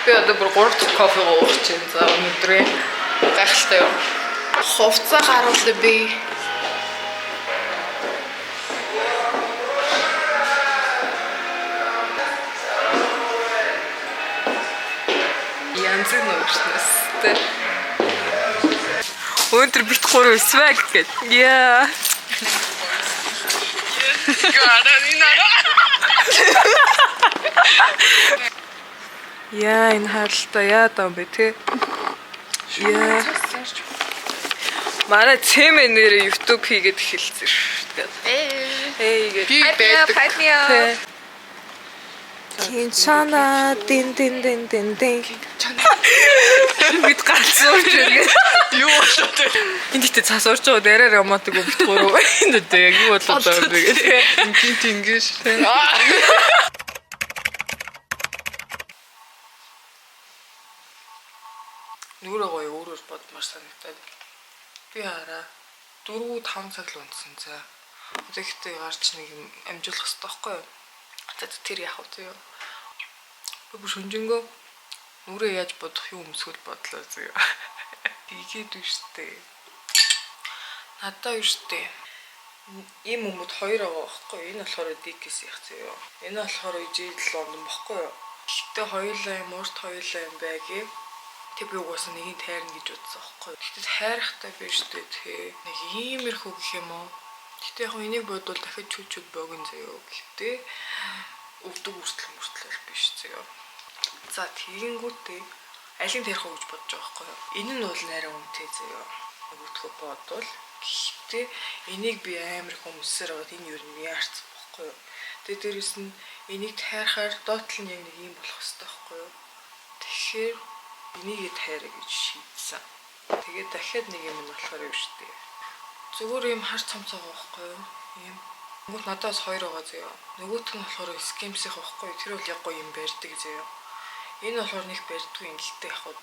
Би одоо бүр 3 дахь кофе уух чинь. За өнөөдрийн гайхалтай юу. Хувцас харуулъя би. Янз бүрийн нөхцөлтэй. Өнөөдөр бит 3 сваг гэд. Яа. Яа энэ хаалта яа даа бэ те. Яа. Манай цэмэ нэр YouTube хийгээд эхэлсэн шүү дээ. Би байдаг. Кинчана дин бид галзуурч үгээ. Юу болоод вэ? Энд ихтэй цаас урж байгаа дээрээ ромаатыг бит 3 энд үү яг юу болоод байгаа юм бэ гэдэг. Инкинт ингэж. Нүрээ гоё өөрөөр бодмаар санагдаад. Би хараа 4-5 цаг л унтсан за. Одоо ихтэй гарч нэг юм амжуулах хэрэгтэй байхгүй юу? Тэр яах вэ зөө? Би бүр шүнжэнгөө нүрээ яаж бодох юм өмсгөл бодлоо зөө. Игээд үштэй. Надаа үштэй. Ийм хүмүүс хоёр байгаа байхгүй юу? Энэ болохоор дикэс яах зөө. Энэ болохоор ижил Лондон байхгүй юу? Гэтэ хоёулаа юм уурт хоёулаа юм байгийн. Тэг би угаасаа нэгийг тайрна гэж бодсон байхгүй юу? Гэтэ хайрахтай биш үү те. Нэг иймэрхүү гэх юм уу? Гэтэ яг энийг бодвол дахиад чүүчүүд богино заяо. Гэтэ өвдөг үртэл биш заяо. За тэгэнгүүтээ алийг тарих уу гэж бодож байгаа байхгүй юу? Энэ нь бол нэрээ үнэтэй заяо. Нөгөөдхөө бодвол гэтэ энийг би амар хүмүүсээр аваад энэ юу юм яарсан байхгүй юу? Тэгээ дээрэс нь энийг тайрахаар доотл нь яг нэг юм болох хэрэгтэй байхгүй юу? Тэгэхээр энийг тайраа гэж шийдсэн. Тэгээд дахиад нэг юм болохоор юу штэ. Зүгээр юм хар цамцаа байхгүй юу? Ийм. Нөгөөт надаас хоёр байгаа заяа. Нөгөөт нь болохоор скемсих байхгүй юу? Тэр бол яг гоё юм барьдаг заяа. Энэ болохоор нэг барьдгүй юм гэлтэй яг хуу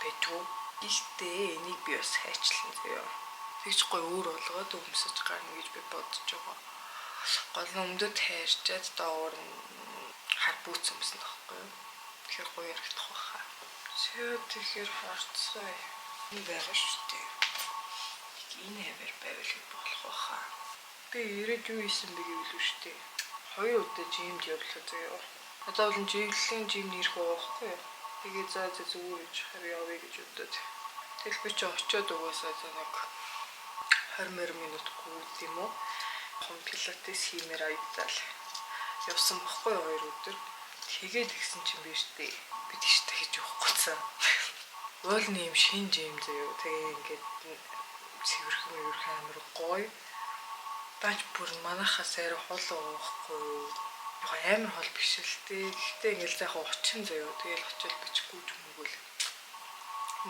бэжүү. Ихтэй энийг би бас хайчлаа заяа. Тэгж гоё өөр болгоод өмсөж гарна гэж би бодож байгаа. Гол нь өмдөд хайрчаад доор нь хар бүүц өмсөн байхгүй юу? Тэгэхээр гоё ярагдах байхаа. Тэгэхээр харцгаа юм байгаа шүү дээ. Энэ хэвээр байвал болох байхаа. Би ирээд юу хийсэн бэ гэвэл шүү дээ. 2 удаа жимд явлаа заяа. Одоо бол жиглэлийн жим нэрх байхгүй юу? Тэгээ за зүгээр гэж хараа явъя гэж бодоод. Тэгэл би ч очиод угаасаа за нэг 20 минут гүйд юм уу? Пилатес хиймээр айдтал явсан баггүй 2 өдөр. Тэгээд гисэн чинь биш дээ. Би тийш дахиж явахгүй цаа. Уул нэм шин жим заяа. Тэгээ ингээд цэвэрхэн амар гоё. Бач бүр манахаас арай хол байхгүй юу? Яг амар хол биш л дээ. Гэхдээ ингээл заах 30 заяа. Тэгэл очил бичихгүй ч юм уу л.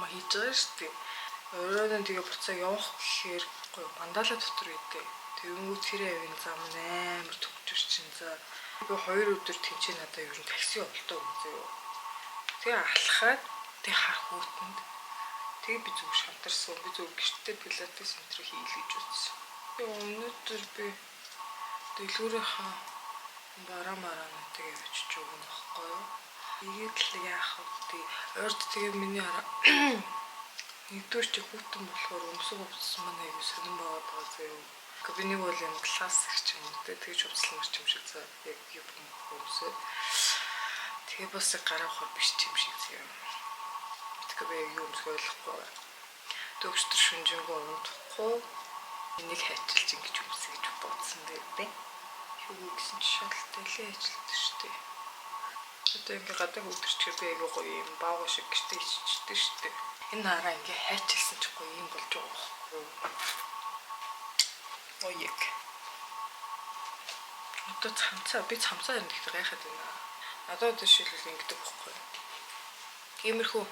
Ма хийж байгаа шүү дээ. Өөрөө тэгээ буцаа явах гэхээр гоё мандала дотор үйдээ. Тэнгүү тэр авийн зам амар төгчөр чинь за. Би 2 өдөр тэнцээ надаа ер нь такси болтоо үзээ. Тэгээ алхаад тэг хар хүүтэнд тэгээ би зүг шантарсан. Би зүг гэртээ пилатес энтер хийл гэж үзсэн. Тэгээ өнөөдөр би дэлгүүрийнхаа бараа тэгээ очиж өгнө байхгүй юу? Тэгээд л яах вэ? Ойрд тэгээ миний нэгдүгээр чи хүүтэн болохоор өмсөг увцсан маань аягүй сонирн байгаа заяа. Би нэг бол юм классик ч юм уу тэгж уцлан ч юм шиг за яг юм өмсөө. Тэгээ бас гараахаар биш юм шиг заяа. Тэгээ би юу өмсөх ойлгохгүй. Төгсдөр шүнжэнгөө унтахгүй энийг хайчилж ингэж өмсөе гэж бодсон дээ. Юу гэсэн чи шалтай л ажилладаг шүү дээ. Одоо ингээ гадаг өдөрчгөө би аягүй гоё юм баага шиг гэртээ иччихдэг шүү дээ. Энэ хараа ингээ хайчилсан ч гоё юм болж байгаа байхгүй юу? Оёк. Одоо би цамцаа энэ ихтэй гайхаад байна. Надад жишээлбэл ингэдэг байхгүй юу?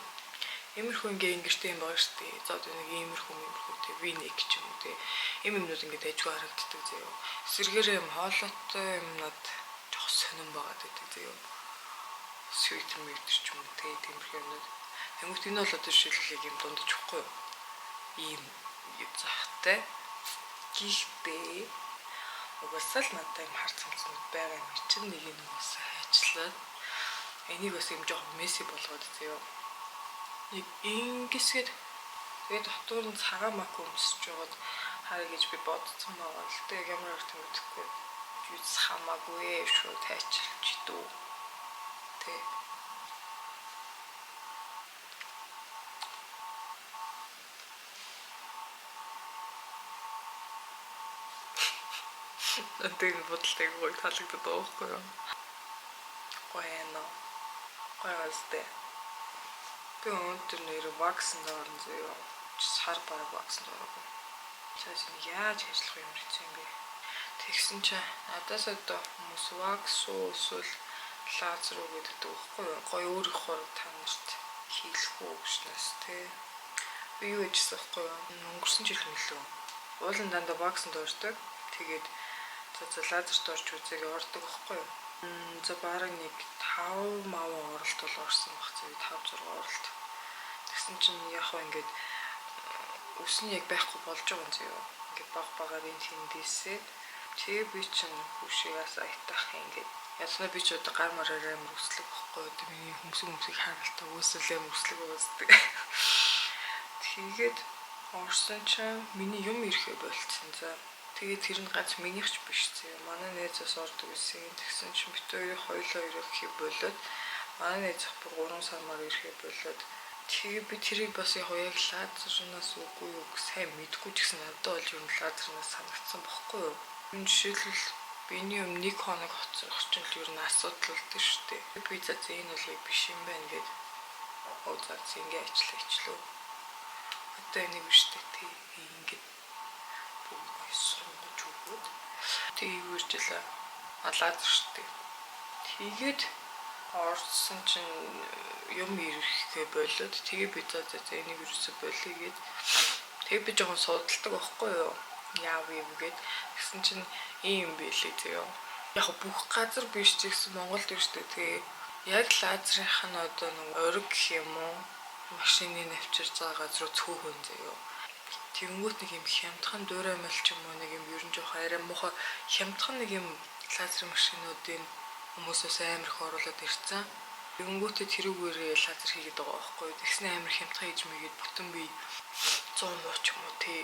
Иймэрхүү ингээ ингэртэй юм байгаа шүү дээ. За одоо нэг иймэрхүү тэг виник ч юм уу тэг. Юмнууд ингээ дайжгүй харагддаг заяа. Сэргээр юм хоолойтой юмнууд жоох сонирн байгаад байдаг заяа. Sweet meat ч юм уу тэг тиймэрхүү юмнууд. Тэнгүүт энэ бол одоо жишээлбэл юм дундаж байхгүй юу? Ийм захтай. Гэхдээ угаасаа л надад юм хар цамцнууд байгаа юм чинь нэг нь угаасаа хайчлаад Энийг бас юм жоох месси болгоод заяа. Нэг ингэсгээд тэгээд дотор нь цагаан мак өмсөж байгаад харъя гэж би бодсон байгаа л дээ. Ямар их мэдхгүй. Юу хамаагүй шүү тайчилж дүү. Тэ. Тэг бодлыг гой таалагдаад байхгүй юу? Гоёно. Гоёстэй. Би өнөөдөр нэр вакснд орсон заяа. Сар бараг вакснд ороогүй. Цааш нь яаж ажиллах юм хэцүү юм бэ? Тэгсэн чинь надаас одоо хүмүүс вакс уу эсвэл лазер уу гэдэг байхгүй юу? Гоё өөрийнхөө та нарт хийх үү гэснээс тий. Би юу хийжсэн байхгүй юу? Өнгөрсөн жил мөлөө. Уулын дандаа вакснд ордог. Тэгээд за лазерт орж үзээгээ ордог байхгүй юу? За бараг нэг 5 мав оролт бол орсон баг зэрэг 5 6 оролт. Тэгсэн чинь яг хөө ингээд ус нь яг байхгүй болж байгаа юм зөө. Ингээд багаар энэ тэндээсээ тэгээ би чинь хүүшээс айтах ингээд ясна би ч одоо гар мараараа мөрөслөг байхгүй одоо миний хүмүүсийг харалтаа үүсэлээ мөрөслөг уусдаг. Тэгээд орсон чинь миний юм ирэхэ болцсон за. Тэгээд тэр нь ганц минийх ч биш зөө. Манай нээзээс ордог гэсэн. Тэгсэн чинь бит хоёрын хоёулаа ирэхэ болоод манай нээзэх бүр 3 сармаар ирэхэ болоод тэгээ би тэрийг бас яг лазернаас үгүй юу сайн мэдгүй ч гэсэн надад бол юм лазернаас санагдсан бохгүй юу. Энэ жишээлбэл биний юм 1 хоног хоцрох чинь л ер нь асуудал болдог шүү дээ. Би за энэ бол биш юм байна гэд өөзөө ингэ ажиллаа. Одоо энийг биш дээ ингэ бүгд сонгож өгөөд тэгээ юу иржлээ лазер шүү дээ. Тэгээд орсон чинь юм ирэхээ болоод тэгээ би за энийг юусэн болъё гээд тэгээ би жоохон судалдаг байхгүй юу яав юм гээд гэсэн чинь ийм байлээ зөө. Яг бүх газар биш ч гэсэн Монголд биш дээ тэгээ яг лазерынх нь одоо нэг ориг гэх юм уу машины навчирж байгаа газар цөөхөн зөө. Тэнгүүт нэг юм хямдхан дуураймал ч юм уу нэг юм ерөн жоох арай муухай хямдхан нэг юм лазер машинуудын хүмүүсээс амар их оруулаад ирсэн. Тэнгүүтээ тэрүүгээр лазер хийгээд байгаа байхгүй. Тэгснэ амар хямдхан хийж мэйгээд бүтэн бие 100 муу ч юм уу тий.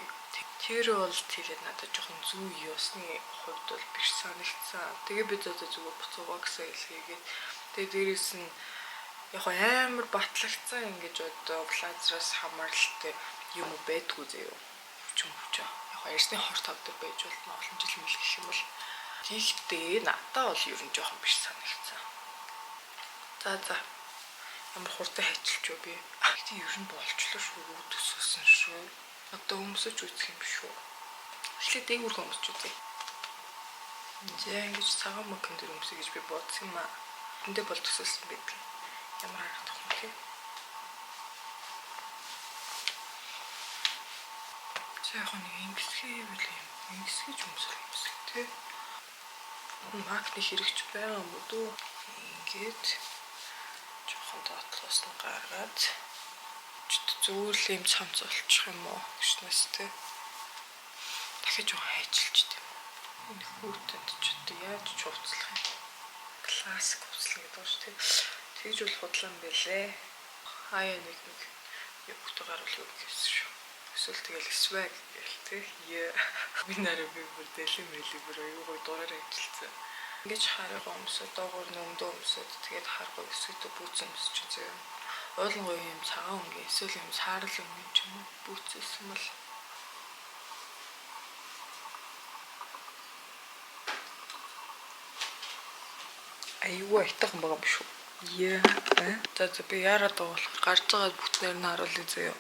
Тэр бол тэгээд надад жоохон зүү ёсны хувьд бол биш санагдсан. Тэгээ би зүгээр буцаагаасаа илгээгээд тэгээ дээрээс нь яг амар батлагдсан ингэж одоо лазераас хамааралтай юм байдгүй заяа. Хүч. Яг ярьсны хорт тавдаг байж болно. Олон жил мэлгэх юм бол тийхтэй надад бол ер нь жоохон биш санагдсан. За. Ямар хурдан хайчилж юу би. Гэтэ ер нь болчлоо шүү. Төсөөсөн шүү. Одоо өмсөж үзэх юм шүү. Эхлээд дээгүүр өмсөж үзье. За ингэж цагаан мөкөн дээр өмсөе гэж би бодсон юм аа. Эндээ бол төсөөлсөн байдаг. Ямар харагдах юм бэ? За яг нэг ингэсгээ байл юм. Ингэсгэж өмсөх юмсэг тий. Макны хэрэгч байгаа юм уу? Ингээд жоохон доотлоос нь гаргаад зүгээр л юм цамц болчих юм уу гэснээс тий. Дахиж жоохон хайчилж дээ. Энэ хүүтэнд ч одоо яаж ч хувцлах юм. Классик хувцлах гэдэг шүү тий. Тэгж бол худлаа юм бэлээ. Хаяа нэг бүгд гарвал юу гэсэн шүү. Эсвэл тэгэл swag гэл тий. Би нараа би бүр дэлэн мэлээ бүр аюугой дураар ажилласан. Ингэж харгаа өмсөд доогоор нөмдөө өмсөд тэгээд харгаа өсгөдөө бүүц өмсөж зөө. Ойлгоо юм цагаан өнгийн эсвэл юм саарл өнгийн ч юм уу бүүцсэн бол аюу айтхан байгаа юм шүү. За би яарад бол гарч байгаа бүтнээр нь харуулъя зөө.